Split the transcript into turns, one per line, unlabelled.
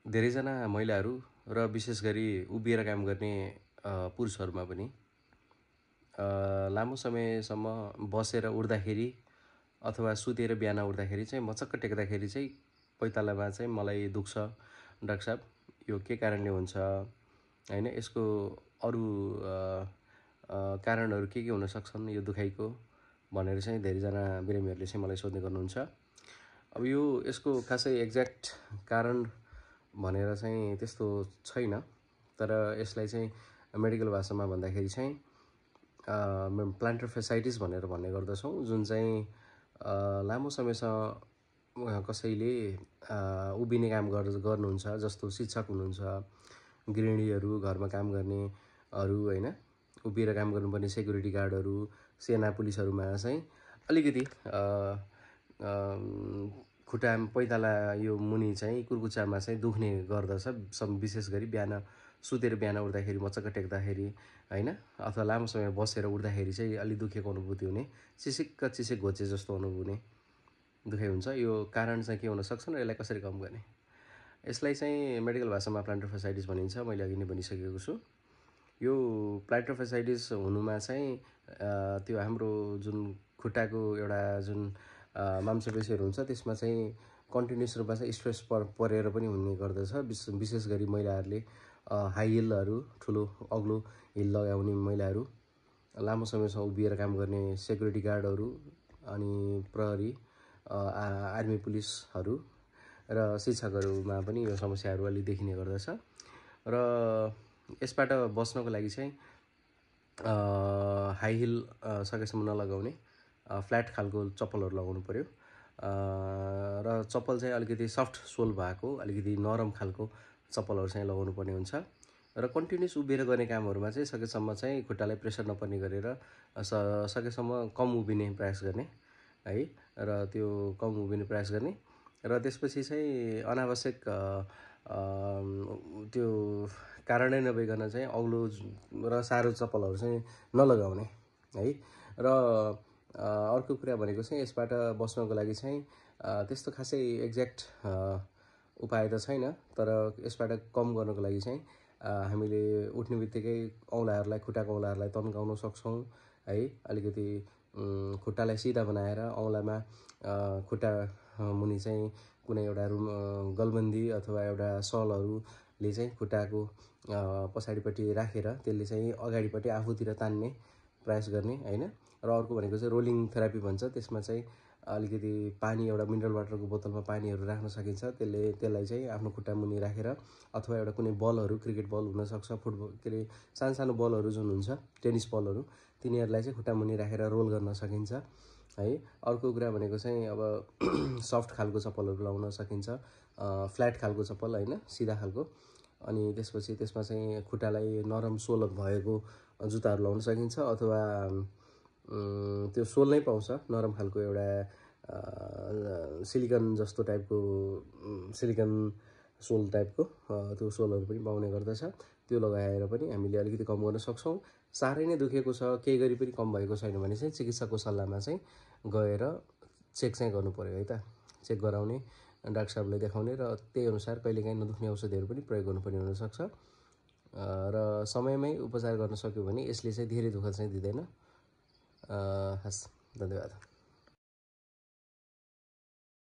धेरैजना महिलाहरू र विशेष गरी उभिएर काम गर्ने पुरुषहरूमा पनि लामो समयसम्म बसेर उठ्दाखेरि अथवा सुतेर बिहान उठ्दाखेरि चाहिँ मचक्क टेक्दाखेरि चाहिँ पैतालामा चाहिँ मलाई दुख्छ डाक्टर साहब, यो के कारणले हुन्छ हैन, यसको अरू कारणहरू के हुन सक्छन् यो दुखाइको भनेर चाहिँ धेरैजना बिरामीहरूले चाहिँ मलाई सोध्ने गर्नुहुन्छ। अब यो यसको खासै एक्ज्याक्ट कारण भनेर चाहिँ त्यस्तो छैन, तर यसलाई चाहिँ मेडिकल भाषामा भन्दाखेरि चाहिँ प्लान्टर फेसाइटिस भनेर भन्ने गर्दछौँ, जुन चाहिँ लामो समयसम्म कसैले उभिने काम गर्नुहुन्छ, जस्तो शिक्षक हुनुहुन्छ, गृहिणीहरू, घरमा काम गर्नेहरू हैन, उभिएर काम गर्नुपर्ने सेक्युरिटी गार्डहरू, सेना पुलिसहरूमा चाहिँ अलिकति खुट्टा पैताला यो मुनि चाहिँ कुर्कुच्चामा चाहिँ दुख्ने गर्दछ। विशेष गरी बिहान सुतेर बिहान उठ्दाखेरि मचक्क टेक्दाखेरि हैन, अथवा लामो समय बसेर उठ्दाखेरि चाहिँ अलि दुखेको अनुभूति हुने, चिसिक घोचे जस्तो अनुभव हुने दुखाइ हुन्छ। यो कारण चाहिँ के हुन सक्छ र यसलाई कसरी कम गर्ने, यसलाई चाहिँ मेडिकल भाषामा प्लान्टर फेसाइटिस भनिन्छ। मैले अघि नै भनिसकेको छु। यो प्लान्टर फेसाइटिस हुनुमा चाहिँ त्यो हाम्रो जुन खुट्टाको एउटा जुन मांसपेशीहरू हुन्छ त्यसमा चाहिँ कन्टिन्युस रूपमा चाहिँ स्ट्रेस परेर पनि हुने गर्दछ। विशेष गरी महिलाहरूले हाई हिलहरू, ठुलो अग्लो हिल लगाउने महिलाहरू, लामो समयसम्म उभिएर काम गर्ने सेक्युरिटी गार्डहरू, अनि प्रहरी, आर्मी पुलिसहरू र शिक्षकहरूमा पनि यो समस्याहरू अलि देखिने गर्दछ। र यसबाट बच्नको लागि चाहिँ हाई हिल सकेसम्म नलगाउने, फ्ल्याट खालको चप्पलहरू लगाउनु पर्यो, र चप्पल चाहिँ अलिकति सफ्ट सोल भएको अलिकति नरम खालको चप्पलहरू चाहिँ लगाउनु पर्ने हुन्छ। र कन्टिन्युस उभिएर गर्ने कामहरूमा चाहिँ सकेसम्म चाहिँ खुट्टालाई प्रेसर नपर्ने गरेर सकेसम्म कम उभिने प्रयास गर्ने है, र त्यो कम उभिने प्रयास गर्ने, र त्यसपछि चाहिँ अनावश्यक त्यो कारणै नभइकन चाहिँ अग्लो र साह्रो चप्पलहरू चाहिँ नलगाउने है। र अर्को कुरा भनेको चाहिँ यसबाट बच्नको लागि चाहिँ त्यस्तो खासै एक्ज्याक्ट उपाय त छैन, तर यसबाट कम गर्नको लागि चाहिँ हामीले उठ्ने बित्तिकै औँलाहरूलाई, खुट्टाको औँलाहरूलाई तन्काउन सक्छौँ है। अलिकति खुट्टालाई सिधा बनाएर औँलामा खुट्टा मुनि चाहिँ कुनै एउटा गलबन्दी अथवा एउटा सलहरूले चाहिँ खुट्टाको पछाडिपट्टि राखेर त्यसले चाहिँ अगाडिपट्टि आफूतिर तान्ने प्रयास गर्ने हैन। र अर्को भनेको चाहिँ रोलिङ थेरापी भन्छ। त्यसमा चाहिँ अलिकति पानी, एउटा मिनरल वाटरको बोतलमा पानीहरू राख्न सकिन्छ। त्यसलाई चाहिँ आफ्नो खुट्टा मुनि राखेर अथवा एउटा कुनै बलहरू, क्रिकेट बल हुनसक्छ, फुटबल के अरे सानो बलहरू जुन हुन्छ, टेनिस बलहरू, तिनीहरूलाई चाहिँ खुट्टा मुनि राखेर रोल गर्न सकिन्छ है। अर्को कुरा भनेको चाहिँ अब सफ्ट खालको चप्पलहरू लाउन सकिन्छ, फ्ल्याट खालको चप्पल हैन, सिधा खालको। अनि त्यसपछि त्यसमा चाहिँ खुट्टालाई नरम सोल भएको जुत्ताहरू लाउन सकिन्छ, अथवा त्यो सोल नै पाउँछ नरम खालको एउटा सिलिकन जस्तो टाइपको, सिलिकन सोल टाइपको त्यो सोलहरू पनि पाउने गर्दछ। त्यो लगाएर पनि हामीले अलिकति कम गर्न सक्छौँ। साह्रै नै दुखेको छ, केही गरी पनि कम भएको छैन भने चाहिँ चिकित्सकको सल्लाहमा चाहिँ गएर चेक चाहिँ गर्नु पर्यो है त। चेक गराउने, डाक्टर साहबलाई देखाउने, र त्यही अनुसार कहिलेकाहीँ नदुख्ने औषधिहरू पनि प्रयोग गर्नुपर्ने हुनसक्छ। र समयमै उपचार गर्न सक्यो भने यसले चाहिँ धेरै दुःख चाहिँ दिँदैन। हस्, धन्यवाद।